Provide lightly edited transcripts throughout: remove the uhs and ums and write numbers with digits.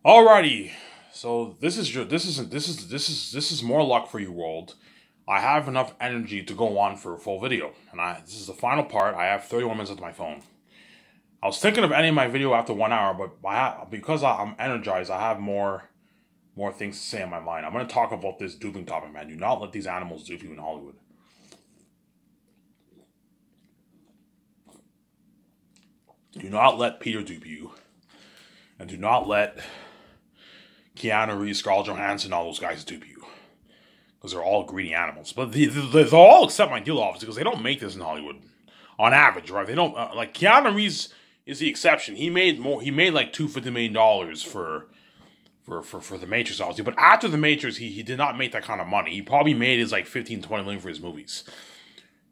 Alrighty, so this is more luck for you, world. I have enough energy to go on for a full video, and this is the final part. I have 31 minutes on my phone. I was thinking of ending my video after 1 hour, but because I'm energized, I have more things to say in my mind. I'm going to talk about this duping topic, man. Do not let these animals dupe you in Hollywood. Do not let Peter dupe you, and do not let Keanu Reeves, Scarlett Johansson, all those guys dupe you. Because they're all greedy animals. But they'll all accept my deal, obviously, because they don't make this in Hollywood. On average, right? They don't, like, Keanu Reeves is the exception. He made like $250 million for the Matrix, obviously. But after the Matrix, he did not make that kind of money. He probably made his, like, 15, 20 million for his movies.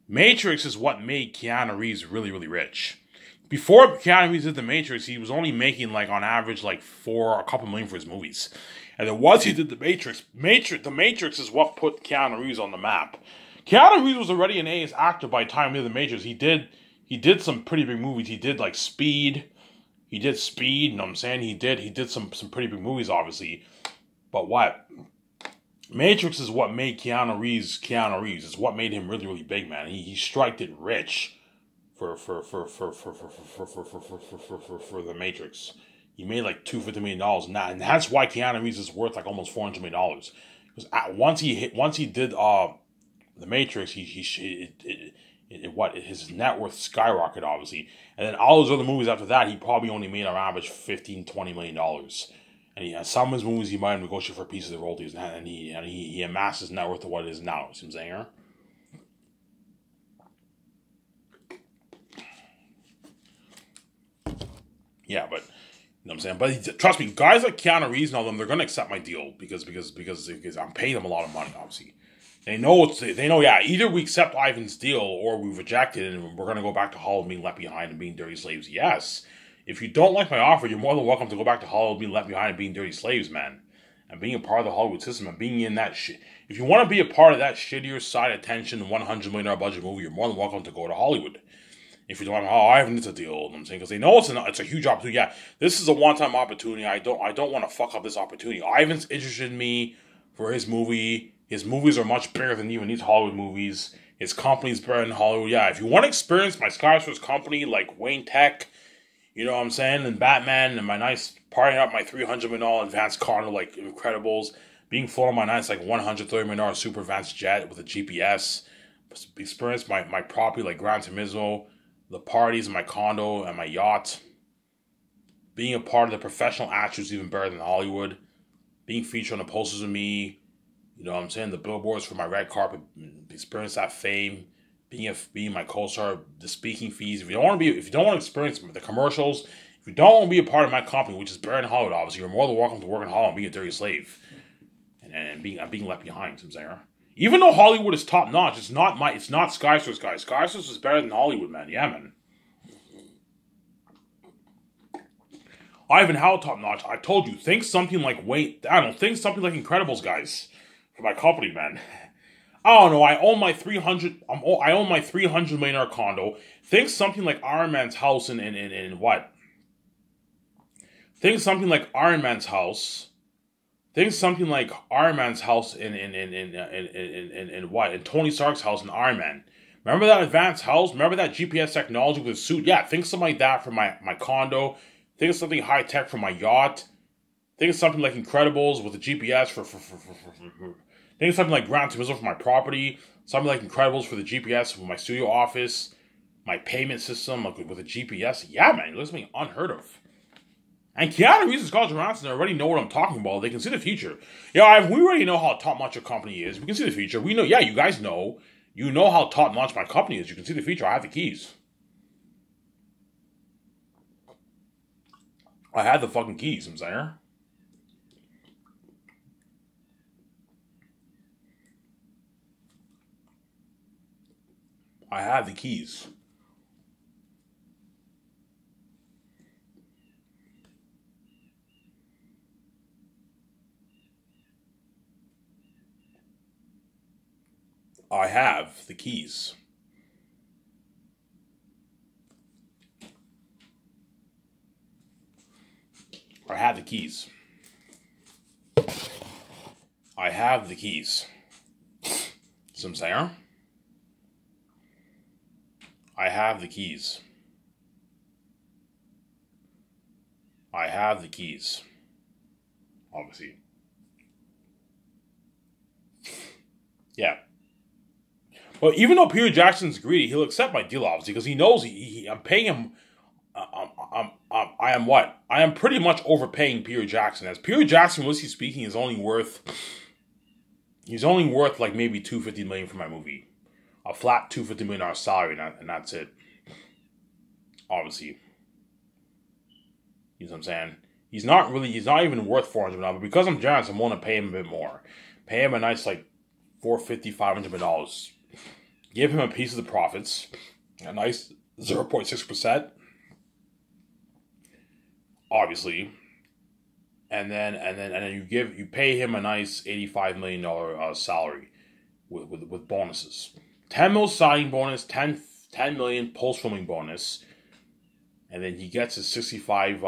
Matrix is what made Keanu Reeves really, really rich. Before Keanu Reeves did The Matrix, he was only making, like, on average, like, a couple million for his movies. And then once he did The Matrix, The Matrix is what put Keanu Reeves on the map. Keanu Reeves was already an A-list actor by the time he did The Matrix. He did some pretty big movies. He did, like, Speed. He did Speed, you know what I'm saying? He did some pretty big movies, obviously. But what? Matrix is what made Keanu Reeves. It's what made him really, really big, man. He striked it rich for the Matrix. He made like $250 million, and that's why Keanu Reeves is worth like almost $400 million. Because once he did the Matrix, his net worth skyrocketed, obviously, and then all those other movies after that, he probably only made on average $15-20 million. And some of his movies he might have negotiated for a piece of the royalties, and he amassed his net worth to what it is now. See what I'm saying here? Yeah, but you know what I'm saying? But trust me, guys like Keanu Reeves and all them, they're gonna accept my deal because I'm paying them a lot of money, obviously. They know yeah, either we accept Ivan's deal or we reject it and we're gonna go back to Hollywood being left behind and being dirty slaves. Yes. If you don't like my offer, you're more than welcome to go back to Hollywood being left behind and being dirty slaves, man. And being a part of the Hollywood system and being in that shit. If you want to be a part of that shittier side attention $100 million budget movie, you're more than welcome to go to Hollywood. If you don't want, Ivan, it's a deal. You know what I'm saying? Because they know it's a huge opportunity. Yeah, this is a one-time opportunity. I don't want to fuck up this opportunity. Ivan's interested in me for his movie. His movies are much bigger than even these Hollywood movies. His company's better than Hollywood. Yeah, if you want to experience my Skyscraper's company like Wayne Tech, you know what I'm saying, and Batman, and my nice partying up my $300 million advanced condo like Incredibles, being flown on my nice like $130 million super advanced jet with a GPS, experience my property like Gran Turismo, the parties in my condo and my yacht, being a part of the professional actors even better than Hollywood, being featured on the posters of me, you know what I'm saying, the billboards for my red carpet, experience that fame, being my co-star, the speaking fees. If you don't want to experience the commercials, if you don't want to be a part of my company, which is better than Hollywood, obviously, you're more than welcome to work in Hollywood and be a dirty slave, and being left behind. I'm saying. Even though Hollywood is top notch, it's not Skyscraper's, guys. Skyscraper's is better than Hollywood, man. Yeah, man. Ivan, how top notch? I told you, think something like think something like Incredibles, guys, for my company, man. I don't know. I own my $300 million condo. Think something like Iron Man's house in what? Think something like Iron Man's house. Think something like Iron Man's house in what? In Tony Stark's house in Iron Man. Remember that advanced house? Remember that GPS technology with a suit? Yeah, think something like that for my condo. Think of something high tech for my yacht. Think of something like Incredibles with a GPS think of something like Gran Turismo for my property. Something like Incredibles for the GPS for my studio office. My payment system with a GPS. Yeah, man, it looks something unheard of. And Keanu Reeves and Scarlett Johansson already know what I'm talking about. They can see the future. Yeah, we already know how top notch your company is. We can see the future. We know. Yeah, you guys know. You know how top notch my company is. You can see the future. I have the keys. I had the fucking keys, I'm saying. I have the keys. I have the keys. I have the keys. I have the keys. See what I'm saying? I have the keys. I have the keys. Obviously. Yeah. But even though Peter Jackson's greedy, he'll accept my deal, obviously, because he knows I'm paying him. I am what? I am pretty much overpaying Peter Jackson. As Peter Jackson, realistically speaking, is only worth. He's only worth like maybe $250 million for my movie, a flat $250 million salary, and that's it. Obviously, you know what I'm saying? He's not even worth $400 million. But because I'm generous, I'm willing to pay him a bit more. Pay him a nice like $450, $500 million. Give him a piece of the profits, a nice 0.6%. Obviously, and then you pay him a nice $85 million salary with bonuses. 10 mil signing bonus, 10 million post filming bonus, and then he gets his 65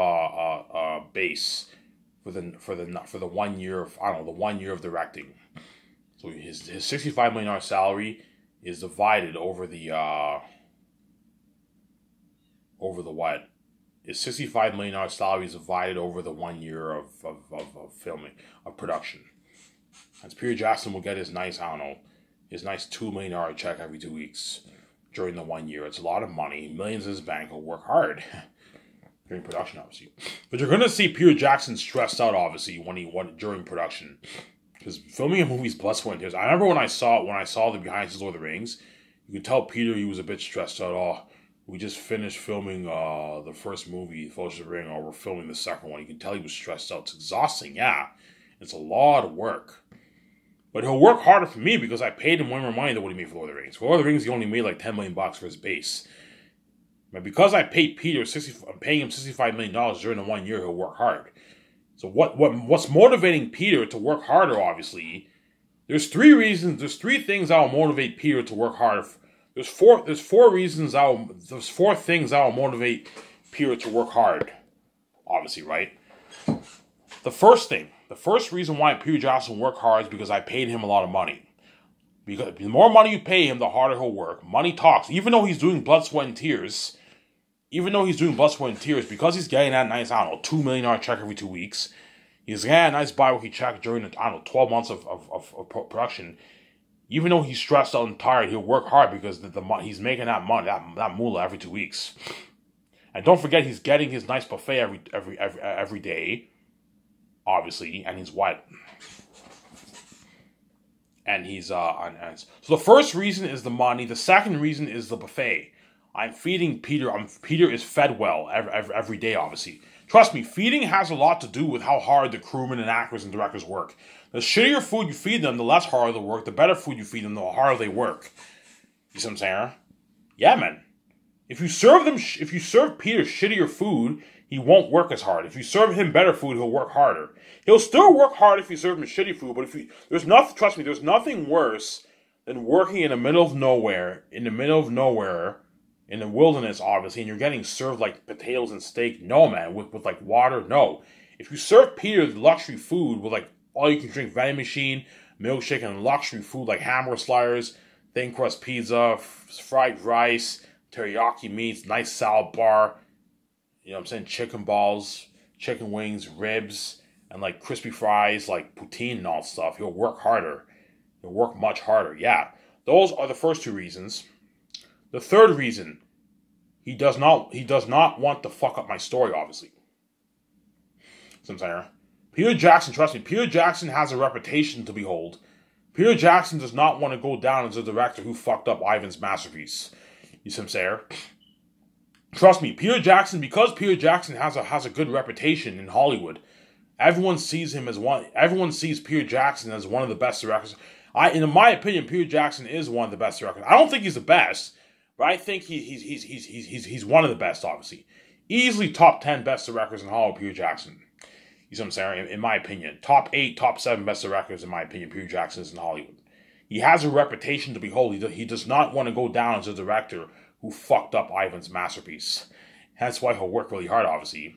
base for the 1 year of the 1 year of directing. So his $65 million salary is divided over the what? His $65 million salary is divided over the 1 year of filming, of production. As Peter Jackson will get his nice, his nice $2 million check every 2 weeks during the 1 year. It's a lot of money. Millions in his bank. Will work hard during production, obviously. But you're going to see Peter Jackson stressed out, obviously, during production. Because filming a movie is blood, sweat, and tears. I remember when I saw the behind the scenes Lord of the Rings, you could tell Peter he was a bit stressed out. Oh, we just finished filming the first movie, Fellowship of the Ring, or we're filming the second one. You can tell he was stressed out. It's exhausting, yeah. It's a lot of work. But he'll work harder for me because I paid him way more money than what he made for Lord of the Rings. For Lord of the Rings, he only made like $10 million for his base. But because I paid Peter I'm paying him $65 million during the 1 year, he'll work hard. So what's motivating Peter to work harder, obviously, there's three things that will motivate Peter to work harder. There's four things that will motivate Peter to work hard. Obviously, right? The first reason why Peter Jackson will work hard is because I paid him a lot of money. Because the more money you pay him, the harder he'll work. Money talks. Even though he's doing blood, sweat, and tears, because he's getting that nice, $2 million check every 2 weeks, he's getting a nice bi-weekly check during the, 12 months of production. Even though he's stressed out and tired, he'll work hard because he's making that money, that moolah every 2 weeks. And don't forget, he's getting his nice buffet every day, obviously, and he's what? And he's so the first reason is the money. The second reason is the buffet. I'm feeding Peter. Peter is fed well every day, obviously. Trust me, feeding has a lot to do with how hard the crewmen and actors and directors work. The shittier food you feed them, the less hard they work. The better food you feed them, the harder they work. You see what I'm saying? Yeah, man. If you serve Peter shittier food, he won't work as hard. If you serve him better food, he'll work harder. He'll still work hard if you serve him shitty food, but there's nothing worse than working in the middle of nowhere, in the wilderness, obviously, and you're getting served like potatoes and steak. No, man, with like water, no. If you serve Peter luxury food with like all you can drink vending machine, milkshake, and luxury food like hamburger sliders, thin crust pizza, fried rice, teriyaki meats, nice salad bar, you know what I'm saying, chicken balls, chicken wings, ribs, and like crispy fries, like poutine and all stuff, he'll work harder. He'll work much harder, yeah. Those are the first two reasons. The third reason, he does not want to fuck up my story, obviously. See what I'm saying? Peter Jackson, trust me, Peter Jackson has a reputation to behold. Peter Jackson does not want to go down as a director who fucked up Ivan's masterpiece. You see what I'm saying? Trust me, because Peter Jackson has a good reputation in Hollywood, everyone sees Peter Jackson as one of the best directors. In my opinion, Peter Jackson is one of the best directors. I don't think he's the best, but I think he's one of the best, obviously. Easily top 10 best directors in Hollywood, Peter Jackson. You see what I'm saying? In my opinion. Top 8, top 7 best directors, in my opinion, Peter Jackson is in Hollywood. He has a reputation to behold. He does not want to go down as a director who fucked up Ivan's masterpiece. That's why he'll work really hard, obviously.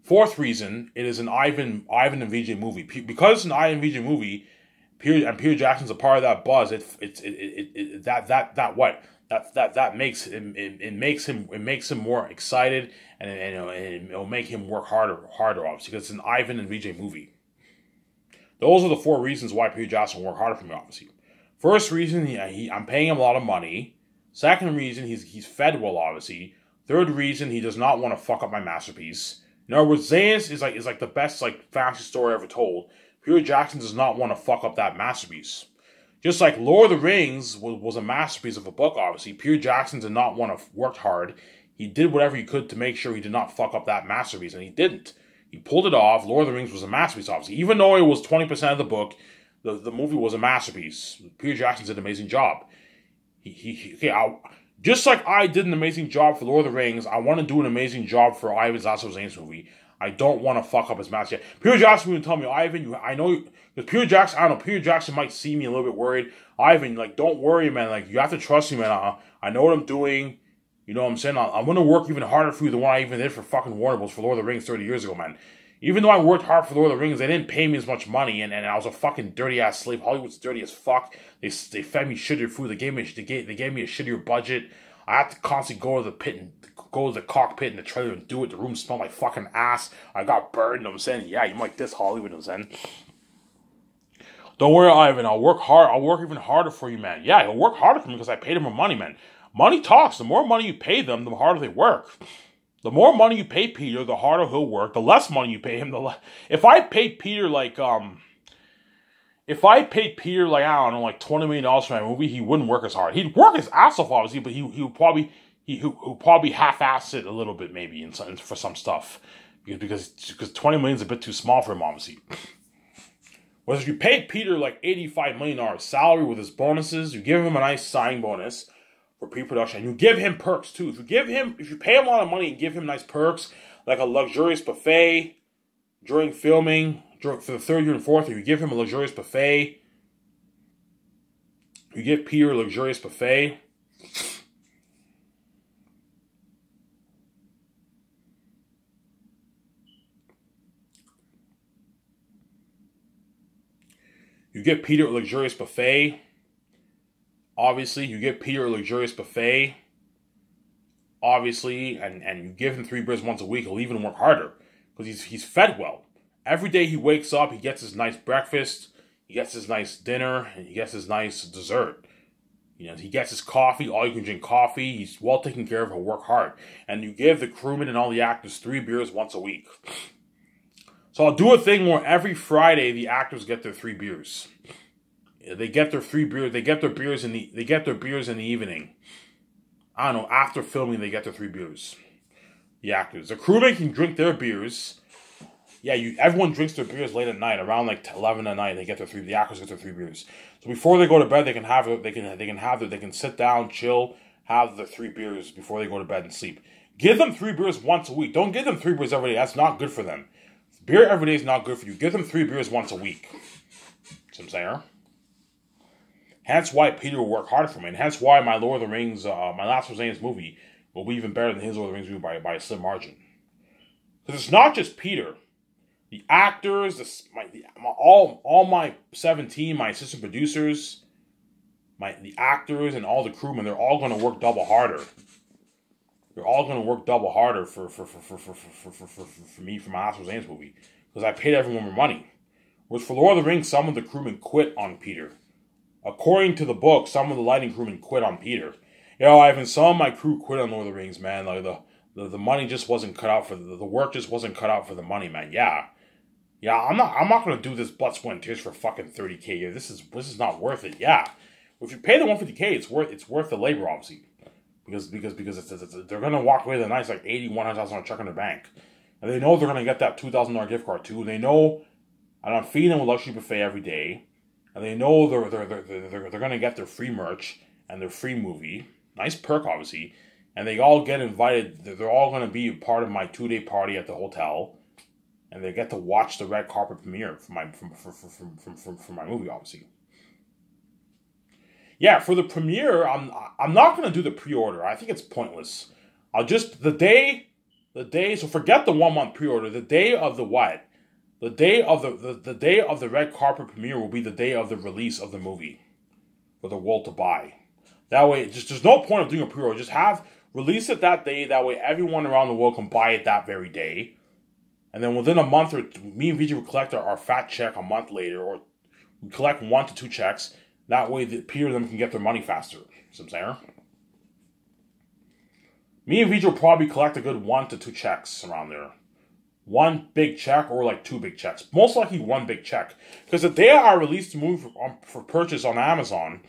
Fourth reason, it is an Ivan and VJ movie. Because it's an Ivan and VJ movie, Peter Jackson's a part of that buzz. That makes it makes him more excited, and it'll make him work harder obviously, because it's an Ivan and VJ movie. Those are the four reasons why Peter Jackson will work harder for me, obviously. First reason, I'm paying him a lot of money. Second reason, he's fed well, obviously. Third reason, he does not want to fuck up my masterpiece. In other words, Zayas is like the best fantasy story ever told. Peter Jackson does not want to fuck up that masterpiece. Just like Lord of the Rings was a masterpiece of a book, obviously, Peter Jackson did not want to work hard. He did whatever he could to make sure he did not fuck up that masterpiece, and he didn't. He pulled it off. Lord of the Rings was a masterpiece, obviously. Even though it was 20% of the book, the movie was a masterpiece. Peter Jackson did an amazing job. Just like I did an amazing job for Lord of the Rings, I want to do an amazing job for Ivan's Last of Us movie. I don't want to fuck up his match yet. Peter Jackson will tell me, Ivan, I know, because Peter Jackson, I don't know, Peter Jackson might see me a little bit worried. Ivan, don't worry, man. You have to trust me, man. I know what I'm doing. You know what I'm saying? I'm going to work even harder for you than what I even did for fucking Warner Bros. For Lord of the Rings 30 years ago, man. Even though I worked hard for Lord of the Rings, they didn't pay me as much money, and I was a fucking dirty-ass slave. Hollywood's dirty as fuck. They fed me shittier food. They gave me a shittier budget. I had to constantly go to the cockpit in the trailer and do it. The room smelled like fucking ass. I got burned. You know what I'm saying? Yeah, you might diss Hollywood. You know what I'm saying? Don't worry, Ivan. I'll work hard. I'll work even harder for you, man. Yeah, he'll work harder for me because I paid him more money, man. Money talks. The more money you pay them, the harder they work. The more money you pay Peter, the harder he'll work. The less money you pay him, the less. If I paid Peter I don't know, like $20 million for my movie, he wouldn't work as hard. He'd work his ass off, obviously, but he'll probably half-ass it a little bit, maybe for some stuff, because $20 million is a bit too small for him, obviously. Whereas if you paid Peter like $85 million salary with his bonuses, you give him a nice signing bonus for pre-production, and you give him perks too. If you pay him a lot of money and give him nice perks, like a luxurious buffet during filming, for the third year and fourth year, you give him a luxurious buffet. You give Peter a luxurious buffet. You give Peter a luxurious buffet. Obviously, you give Peter a luxurious buffet. Obviously, and you give him 3 beers once a week, he'll even work harder. Because he's fed well. Every day he wakes up, he gets his nice breakfast, he gets his nice dinner, and he gets his nice dessert. You know, he gets his coffee, all you can drink coffee, he's well taken care of, he'll work hard. And you give the crewmen and all the actors 3 beers once a week. So I'll do a thing where every Friday the actors get their 3 beers. They get their 3 beers. They get their beers in the evening. I don't know. After filming, they get their 3 beers. The actors, the crewmen can drink their beers. Yeah, everyone drinks their beers late at night, around like 11 at night. They get the actors get their 3 beers. So before they go to bed, they can sit down, chill, have the 3 beers before they go to bed and sleep. Give them 3 beers once a week. Don't give them 3 beers every day. That's not good for them. Beer every day is not good for you. Give them 3 beers once a week. That's what I'm saying. Hence why Peter will work hard for me, and hence why my Lord of the Rings, my Last of Us movie will be even better than his Lord of the Rings movie by a slim margin. Because it's not just Peter. The actors, all my 17, my assistant producers, the actors and all the crewmen, they're all going to work double harder. They're all going to work double harder for me, for my Last of Us movie. Because I paid everyone more money. Whereas for Lord of the Rings, some of the crewmen quit on Peter. According to the book, some of the lighting crewmen quit on Peter. You know, Ivan, some of my crew quit on Lord of the Rings, man. Like the money just wasn't cut out for the work just wasn't cut out for the money, man. Yeah, I'm not gonna do this blood, sweat, and tears for fucking $30K. This is not worth it. Yeah, if you pay the $150K, it's worth the labor, obviously, because they're gonna walk away with a nice like $100,000 check in their bank, and they know they're gonna get that $2,000 gift card too. They know, and I'm feeding them a luxury buffet every day. And they know they're gonna get their free merch and their free movie, nice perk obviously, and they all get invited. They're all gonna be a part of my 2-day party at the hotel, and they get to watch the red carpet premiere for my movie, obviously. Yeah, for the premiere, I'm not gonna do the pre-order. I think it's pointless. I'll just the day the day. So forget the 1 month pre-order. The day of the what? The day of the day of the red carpet premiere will be the day of the release of the movie for the world to buy. That way, just there's no point of doing a pre-order. Just release it that day. That way, everyone around the world can buy it that very day. And then within a month, or me and VJ will collect our fat check a month later, or we collect 1 to 2 checks. That way, the peer of them can get their money faster. See what I'm saying? Me and VJ will probably collect a good 1 to 2 checks around there. 1 big check or like 2 big checks. Most likely 1 big check. Because the day I released the movie for purchase on Amazon,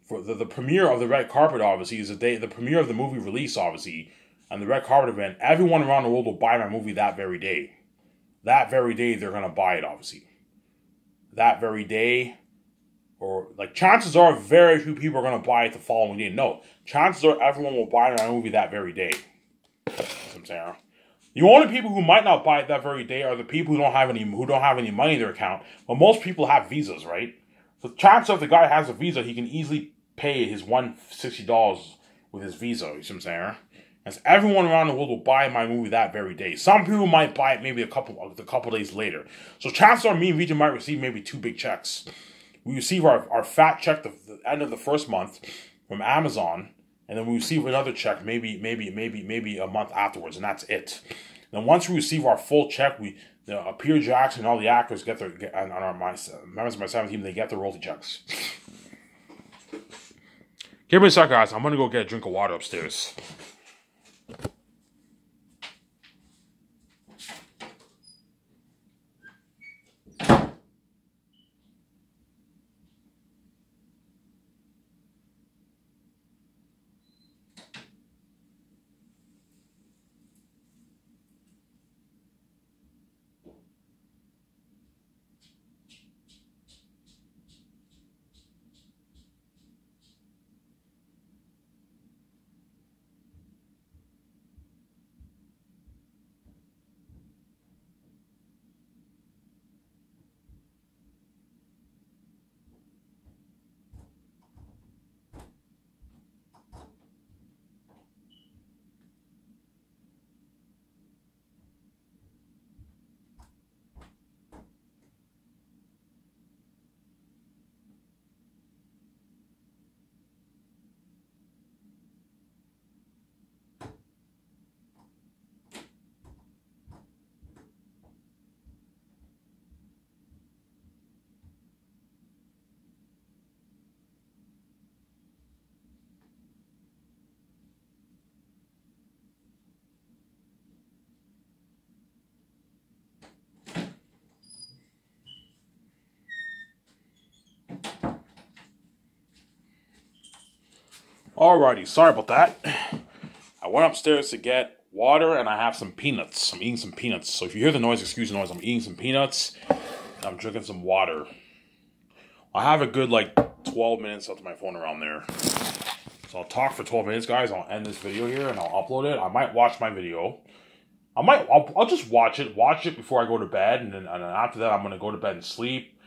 for the premiere of the red carpet, obviously, is the premiere of the movie release, obviously, and the red carpet event, everyone around the world will buy my movie that very day. That very day, they're going to buy it, obviously. That very day, or, like, chances are very few people are going to buy it the following day. No, chances are everyone will buy my movie that very day. That's what I'm saying. The only people who might not buy it that very day are the people who don't have any money in their account. But most people have visas, right? So the chance of the guy has a visa, he can easily pay his $160 with his visa. You see what I'm saying? As everyone around the world will buy my movie that very day. Some people might buy it maybe a couple days later. So chances are me and VJ might receive maybe 2 big checks. We receive our fat check the end of the first month from Amazon, and then we receive another check maybe a month afterwards, and that's it. And once we receive our full check, Pierre Jackson and all the actors get their members of my 7 team, they get their royalty checks. Give me a sec, guys. I'm gonna go get a drink of water upstairs. Alrighty, sorry about that. I went upstairs to get water and I have some peanuts. I'm eating some peanuts. So if you hear the noise, excuse the noise. I'm eating some peanuts and I'm drinking some water. I have a good like 12 minutes up to my phone around there. So I'll talk for 12 minutes, guys. I'll end this video here and I'll upload it. I might watch my video. I'll just watch it before I go to bed, and then after that I'm gonna go to bed and sleep.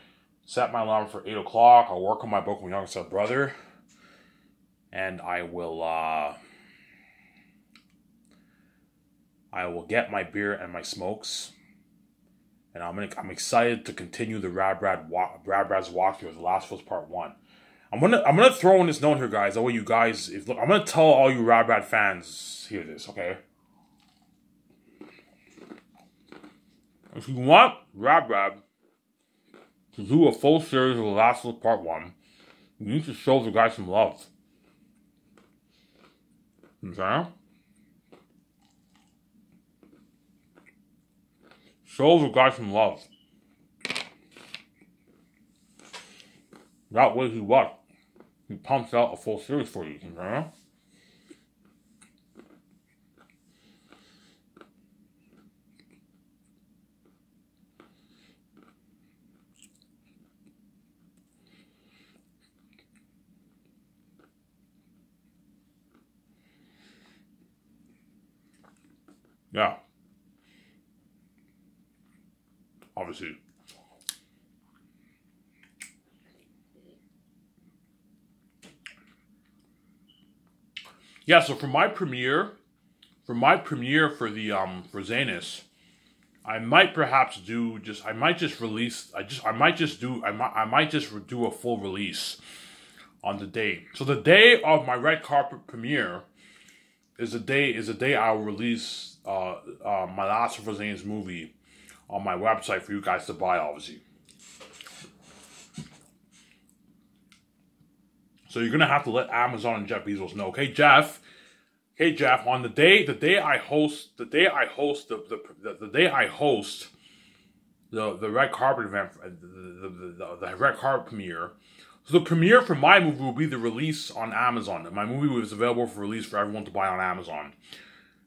Set my alarm for 8 o'clock. I'll work on my book with my younger brother. And I will get my beer and my smokes, and I'm excited to continue the Brad's walkthrough, The Last of Us Part 1. I'm gonna throw in this note here, guys. That way you guys, I'm gonna tell all you Brad fans hear this, okay? If you want Brad to do a full series of The Last of Us Part 1, you need to show the guys some love. Okay? Show the guy some love. That way he pumps out a full series for you, okay? Yeah. Obviously. Yeah, so for my premiere for my premiere for the for Zanus, I might perhaps do just I might just do a full release on the day. So the day of my red carpet premiere is the day I will release my Last of Us Zanus movie on my website for you guys to buy, obviously. So you're gonna have to let Amazon and Jeff Bezos know, okay, Jeff. Hey Jeff, on the day I host the red carpet event, the red carpet premiere. So the premiere for my movie will be the release on Amazon. My movie was available for release for everyone to buy on Amazon.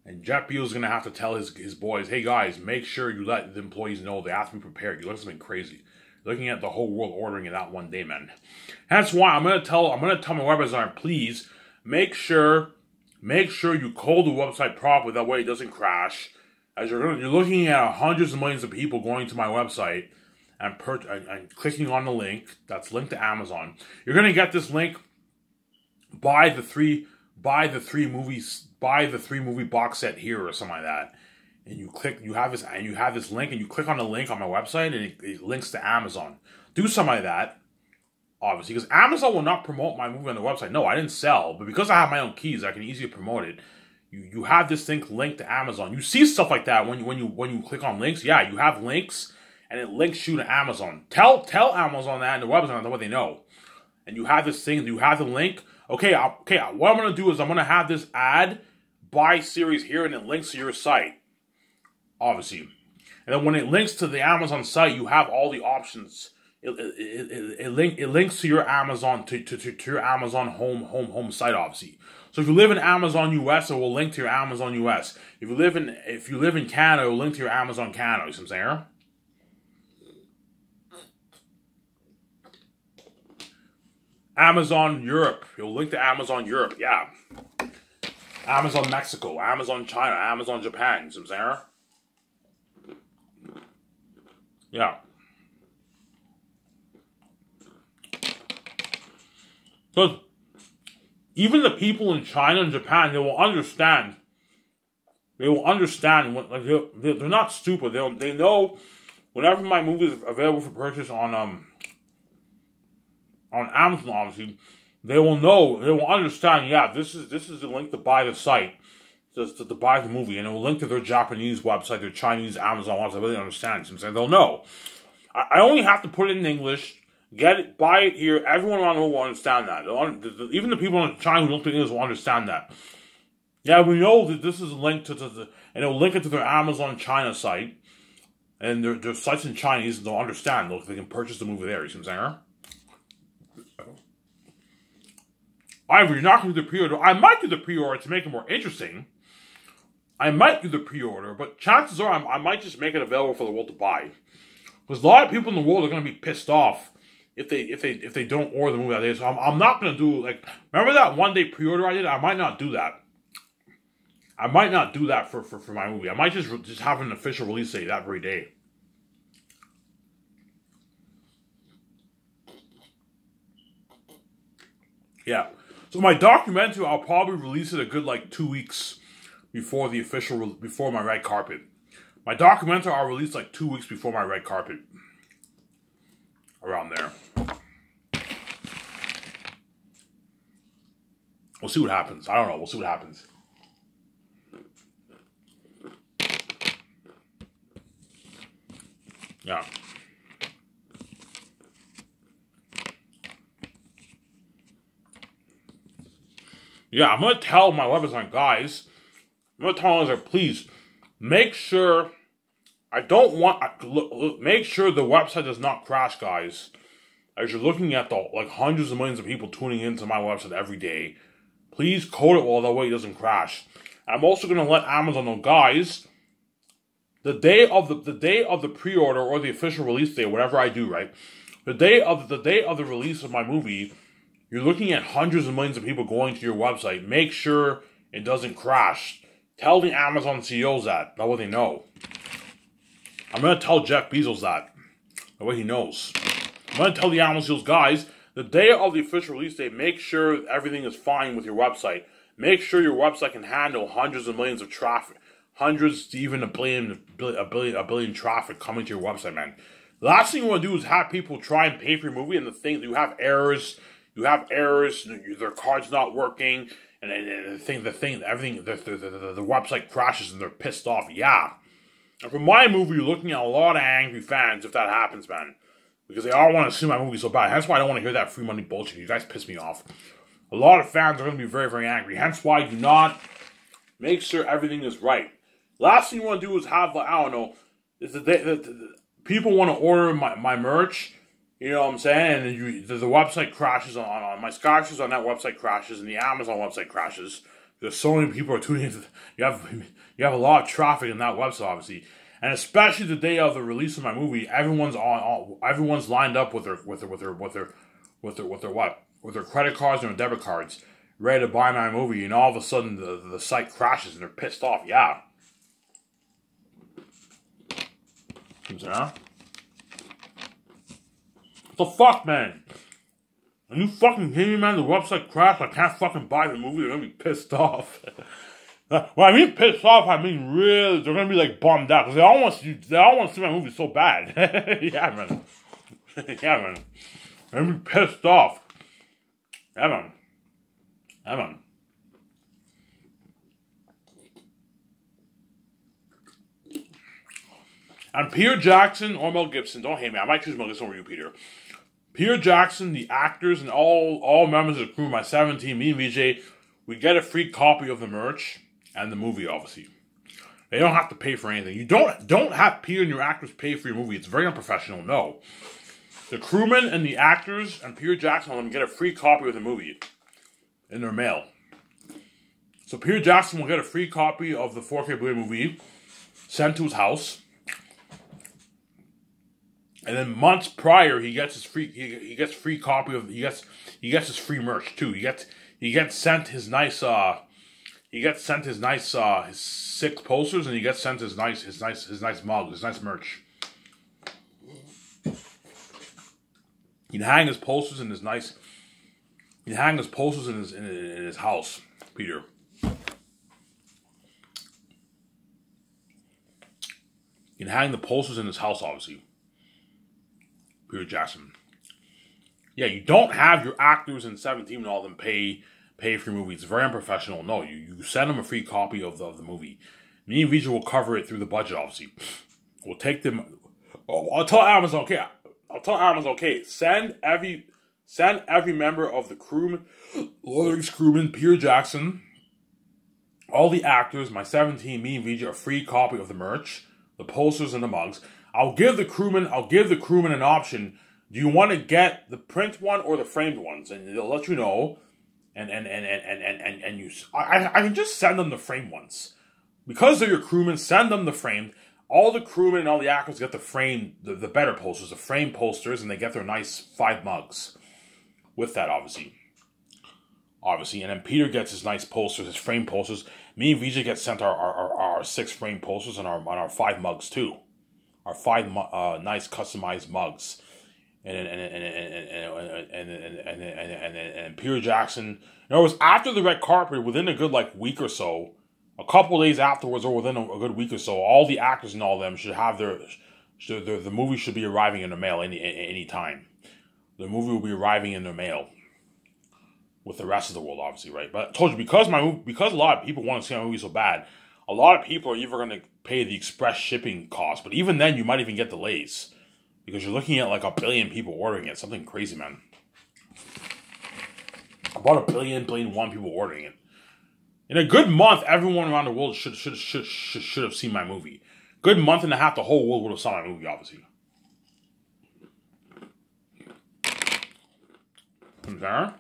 And Jeff Bezos is gonna have to tell his boys, hey guys, make sure you let the employees know they have to be prepared. You look something crazy. You're looking at the whole world ordering it that one day, man. That's why I'm gonna tell my web designer, please make sure you code the website properly. That way it doesn't crash. As you're looking at hundreds of millions of people going to my website and clicking on the link that's linked to Amazon. You're gonna get this link. Buy the three movie box set here or something like that. And you have this link, and you click on the link on my website, and it links to Amazon. Do something like that. Obviously, because Amazon will not promote my movie on the website. No, I didn't sell, but because I have my own keys, I can easily promote it. You have this thing linked to Amazon. You see stuff like that when you click on links. Yeah, you have links, and it links you to Amazon. Tell Amazon that and the website what they know. And you have this thing. You have the link. Okay. What I'm gonna do is I'm gonna have this ad buy series here, and it links to your site. Obviously, and then when it links to the Amazon site, you have all the options. It links to your Amazon to your Amazon home site, obviously. So if you live in Amazon US, it will link to your Amazon US. If you live in Canada, it will link to your Amazon Canada. You see what I'm saying? Amazon Europe, it will link to Amazon Europe. Yeah. Amazon Mexico, Amazon China, Amazon Japan. You see what I'm saying? Yeah. Because even the people in China and Japan, they will understand. They will understand when, like, they're not stupid. They know whenever my movie is available for purchase on Amazon, obviously, they will know. They will understand. Yeah, this is the link to buy the site, to buy the movie, and it will link to their Japanese website, their Chinese Amazon website. They really understand. So they'll know. I only have to put it in English. Get it, buy it here. Everyone around the world will understand that. Even the people in China who don't speak English will understand that. Yeah, we know that this is linked to and it'll link it to their Amazon China site. And their sites in Chinese, they'll understand. They can purchase the movie there. You see what I'm saying? However, you're not going to do the pre-order. I might do the pre-order to make it more interesting. I might do the pre-order, but chances are I might just make it available for the world to buy. Because a lot of people in the world are going to be pissed off if they don't order the movie that day. So I'm not going to do, like, remember that one day pre-order I did? I might not do that. I might not do that for my movie. I might just have an official release date that very day. Yeah. So my documentary, I'll probably release it a good, like, 2 weeks before my red carpet. My documentary, I'll release like 2 weeks before my red carpet. Around there. We'll see what happens. I don't know. We'll see what happens. Yeah. Yeah, I'm going to tell my web design guys, I'm going to tell them, please, make sure, make sure the website does not crash, guys. As you're looking at the, like, hundreds of millions of people tuning into my website every day, please code it well, that way it doesn't crash. I'm also going to let Amazon know, guys, the day of the pre-order or the official release day, whatever I do, right? The day of the release of my movie, you're looking at hundreds of millions of people going to your website. Make sure it doesn't crash. Tell the Amazon CEOs that way they know. I'm going to tell Jeff Bezos that way he knows. I'm going to tell the Amazon CEOs, guys, the day of the official release day, make sure everything is fine with your website. Make sure your website can handle hundreds of millions of traffic, hundreds to even a billion traffic coming to your website, man. The last thing you want to do is have people try and pay for your movie, and the thing you have errors, their card's not working, and everything, the website crashes and they're pissed off. Yeah. And for my movie, you're looking at a lot of angry fans if that happens, man. Because they all want to see my movie so bad. That's why I don't want to hear that free money bullshit. You guys piss me off. A lot of fans are going to be very, very angry. Hence why do not make sure everything is right. Last thing you want to do is have, I don't know, people want to order my merch. You know what I'm saying? And the website crashes on my Skyscrapers on that website crashes, and the Amazon website crashes. Because so many people are tuning in. You have a lot of traffic in that website, obviously. And especially the day of the release of my movie, everyone's lined up with their credit cards and their debit cards, ready to buy my movie, and all of a sudden the site crashes and they're pissed off. Yeah. What the fuck, man? Are you fucking kidding me, man? The website crashed. I can't fucking buy the movie. They're gonna be pissed off. When I mean pissed off, I mean really, they're gonna be like bummed out because they all want to see my movie so bad. Yeah, man. Yeah, man. They're gonna be pissed off. Yeah, man. Yeah, man. And Peter Jackson or Mel Gibson, don't hate me. I might choose Mel Gibson over you, Peter. Peter Jackson, the actors, and all members of the crew, my 17, me and VJ, we get a free copy of the merch and the movie, obviously. They don't have to pay for anything. You don't have Peter and your actors pay for your movie. It's very unprofessional, no. The crewmen and the actors and Peter Jackson will get a free copy of the movie in their mail. So Peter Jackson will get a free copy of the 4K Blu-ray movie sent to his house. And then months prior, he gets his free he gets free copy of he gets his free merch too. He gets sent his nice his 6 posters, and he gets sent his nice mug, his nice merch. He'd hang his posters in his in his house, Peter. He'd hang the posters in his house, obviously. Peter Jackson. Yeah, you don't have your actors and 17 and all of them pay for your movie. It's very unprofessional. No, you send them a free copy of the movie. Me and Vijay will cover it through the budget, obviously. We'll take them. Oh, I'll tell Amazon, okay. Send every member of the crewman, Lord of the Rings crewman, Peter Jackson, all the actors, my 17, me and Vijay, a free copy of the merch, the posters and the mugs. I'll give the crewman an option. Do you want to get the print one or the framed ones? And they'll let you know. And I can just send them the framed ones. Because they're your crewmen, send them the framed. All the crewmen and all the actors get the framed, the better posters, the framed posters, and they get their nice 5 mugs. With that, obviously. And then Peter gets his nice posters, his framed posters. Me and Vijay get sent our 6 framed posters and our 5 mugs too. Our 5 nice customized mugs. And Peter Jackson. It was after the red carpet, within a good week or so, a couple days afterwards, or within a good week or so, all the actors and all of them should have the movie should be arriving in their mail any time. The movie will be arriving in their mail with the rest of the world, obviously, right? But I told you, because a lot of people want to see my movie so bad, a lot of people are either going to pay the express shipping cost, but even then, you might even get delays. Because you're looking at 1 billion people ordering it. Something crazy, man. About 1 billion people ordering it. In a good month, everyone around the world should have seen my movie. Good month and a half, the whole world would have saw my movie, obviously. There.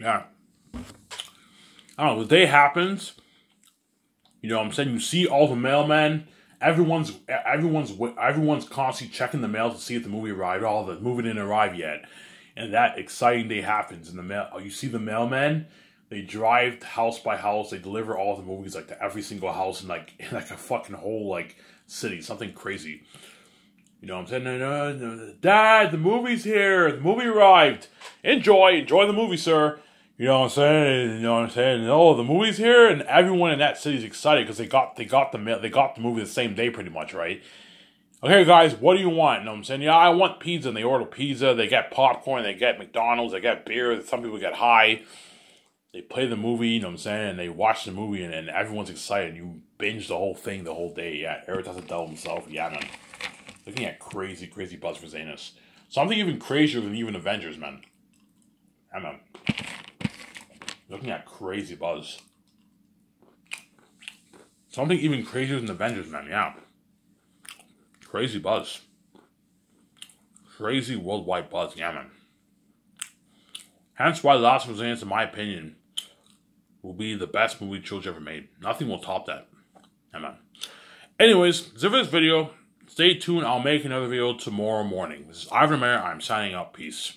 Yeah. I don't know, the day happens, you know what I'm saying, you see all the mailmen, everyone's constantly checking the mail to see if the movie arrived, all the movie didn't arrive yet, and that exciting day happens, and you see the mailmen, they drive house by house, they deliver all the movies, to every single house in a fucking whole, city, something crazy. You know what I'm saying? No, Dad, the movie's here. The movie arrived. Enjoy the movie, sir. You know what I'm saying? You know what I'm saying? Oh, the movie's here, and everyone in that city is excited because they got the movie the same day, pretty much, right? Okay, guys, what do you want? You know what I'm saying? Yeah, I want pizza, and they order pizza. They get popcorn. They get McDonald's. They get beer. Some people get high. They play the movie. You know what I'm saying? And they watch the movie, and everyone's excited. You binge the whole thing the whole day. Yeah, Eric doesn't tell himself. Yeah, man. Looking at crazy buzz for Zanus. Something even crazier than even Avengers, man. Yeah, man. Looking at crazy buzz. Something even crazier than Avengers, man. Yeah. Crazy buzz. Crazy worldwide buzz. Yeah, man. Hence why The Last of Us, in my opinion, will be the best movie Trilogy ever made. Nothing will top that. Yeah, man. Anyways, that's it for this video. Stay tuned. I'll make another video tomorrow morning. This is Ivan Mayer. I'm signing out. Peace.